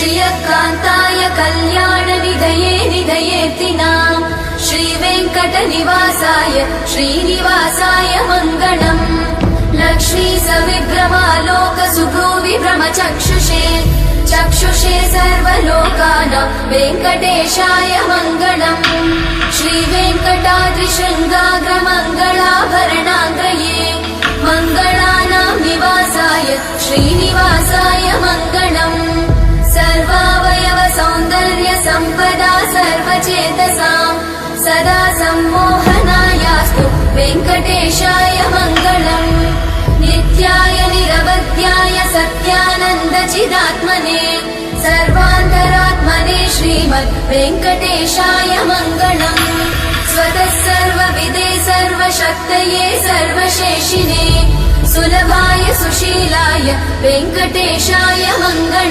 श्रियकान्ताय कल्याणनिधये निधयेऽर्थिनाम् श्रीवेङ्कटनिवासाय श्रीनिवासाय मङ्गलम् लक्ष्मी सविभ्रमालोकसुभ्रूविभ्रमचक्षुषे चक्षुषे सर्वलोकानां वेङ्कटेशाय मङ्गलम् श्रीवेङ्कटाद्रिशृङ्गाग्रमङ्गलाभरणाग्रये मङ्गलानां निवासाय श्रीनिवासाय मङ्गलम् सर्वावयव सौन्दर्य सम्पदा सर्वचेतसां सदा सम्मोहनायास्तु वेङ्कटेशाय मङ्गलम् नित्याय निरवध्याय सत्यानन्दचिदात्मने सर्वान्तरात्मने श्रीमद् वेङ्कटेशाय मङ्गलम् स्वतः सर्वविदे सर्वशक्तये सर्वशेषिने सुलभाय सुशीलाय वेङ्कटेशाय मङ्गलम्।